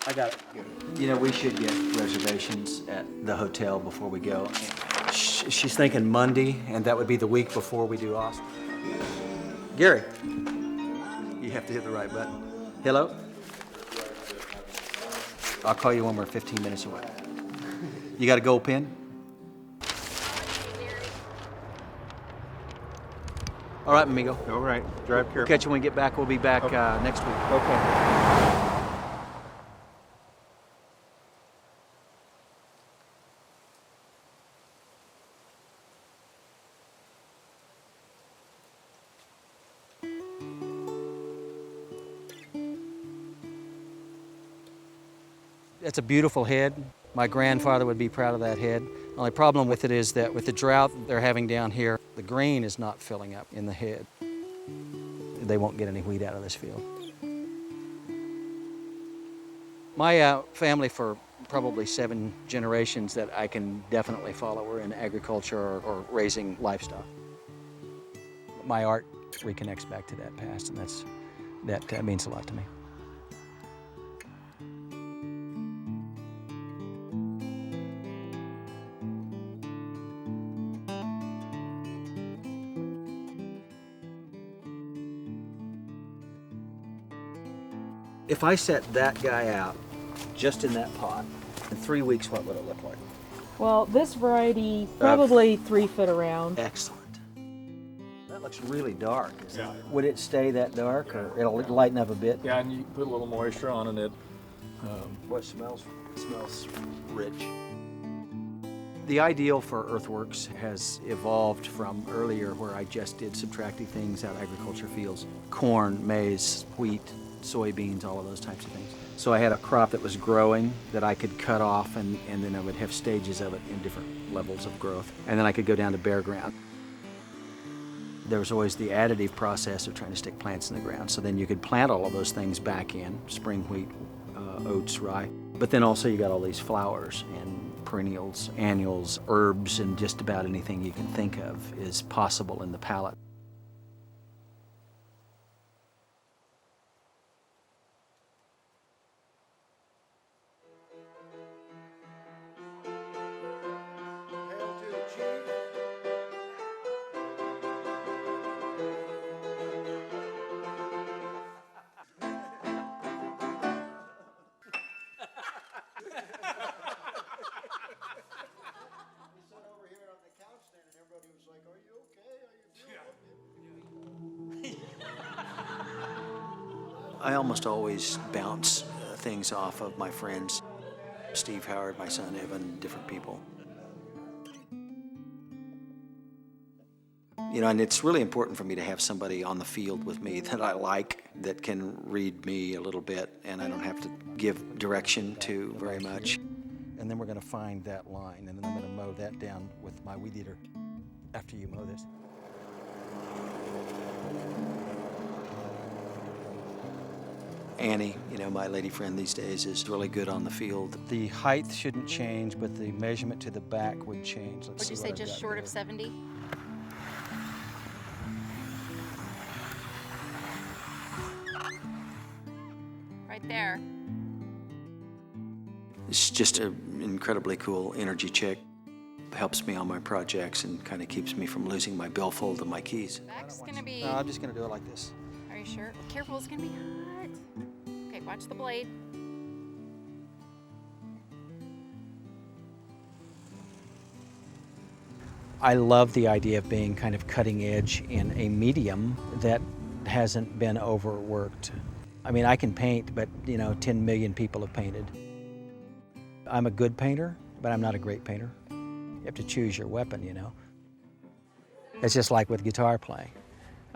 I got it. You know, we should get reservations at the hotel before we go. She's thinking Monday, and that would be the week before we do Austin. Gary, you have to hit the right button. Hello? I'll call you when we're 15 minutes away. You got a gold pen? All right, amigo. All right, drive careful. Catch you when we get back. We'll be back next week. Okay. It's a beautiful head. My grandfather would be proud of that head. The only problem with it is that with the drought they're having down here, the grain is not filling up in the head. They won't get any wheat out of this field. My family, for probably 7 generations that I can definitely follow, are in agriculture or raising livestock. My art reconnects back to that past, and that means a lot to me. If I set that guy out just in that pot, in 3 weeks, what would it look like? Well, this variety, probably 3 foot around. Excellent. That looks really dark. Would it stay that dark, or it'll lighten up a bit? Yeah, and you put a little moisture on it. What smells rich. The ideal for Earthworks has evolved from earlier, where I just did subtractive things out of agriculture fields. Corn, maize, wheat, soybeans, all of those types of things. So I had a crop that was growing that I could cut off, and then I would have stages of it in different levels of growth. And then I could go down to bare ground. There was always the additive process of trying to stick plants in the ground. So then you could plant all of those things back in, spring wheat, oats, rye. But then also you got all these flowers and perennials, annuals, herbs, and just about anything you can think of is possible in the palette. I almost always bounce things off of my friends, Steve Howard, my son Evan, different people. You know, and it's really important for me to have somebody on the field with me that I like, that can read me a little bit, and I don't have to give direction to very much. And then we're going to find that line, and then I'm going to mow that down with my weed eater after you mow this. Annie, you know, my lady friend these days, is really good on the field. The height shouldn't change, but the measurement to the back would change. Would you say just short of 70? Right there. It's just an incredibly cool energy chick. Helps me on my projects and kind of keeps me from losing my billfold and my keys. Back's gonna be. No, I'm just going to do it like this. Are you sure? Careful, it's gonna be hot. Okay, watch the blade. I love the idea of being kind of cutting edge in a medium that hasn't been overworked. I mean, I can paint, but, you know, 10 million people have painted. I'm a good painter, but I'm not a great painter. You have to choose your weapon, you know. It's just like with guitar playing.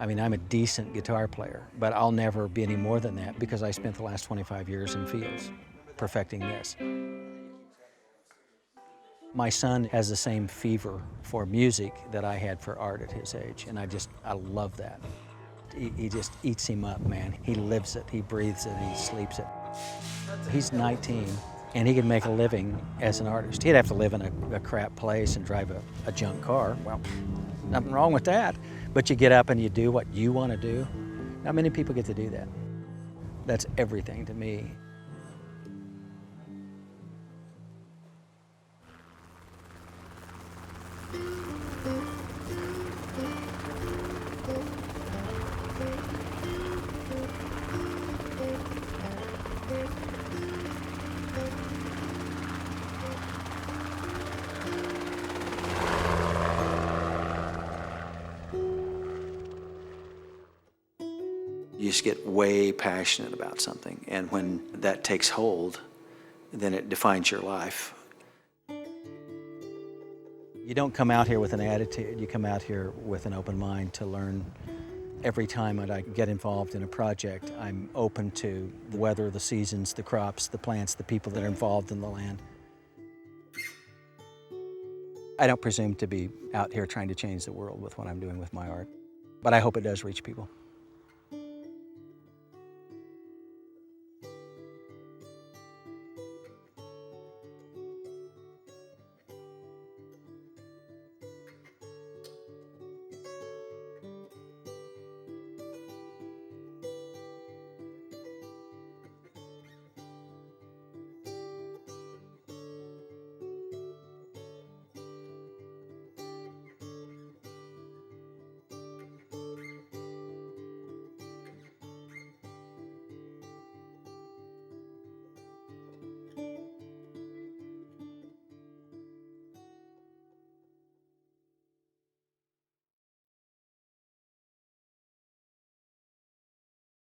I mean, I'm a decent guitar player, but I'll never be any more than that because I spent the last 25 years in fields perfecting this. My son has the same fever for music that I had for art at his age, and I love that. He just eats him up, man. He lives it, he breathes it, he sleeps it. He's 19, and he can make a living as an artist. He'd have to live in a crap place and drive a junk car. Well, nothing wrong with that. But you get up and you do what you want to do. Not many people get to do that. That's everything to me. You just get way passionate about something. And when that takes hold, then it defines your life. You don't come out here with an attitude. You come out here with an open mind to learn. Every time that I get involved in a project, I'm open to the weather, the seasons, the crops, the plants, the people that are involved in the land. I don't presume to be out here trying to change the world with what I'm doing with my art, but I hope it does reach people.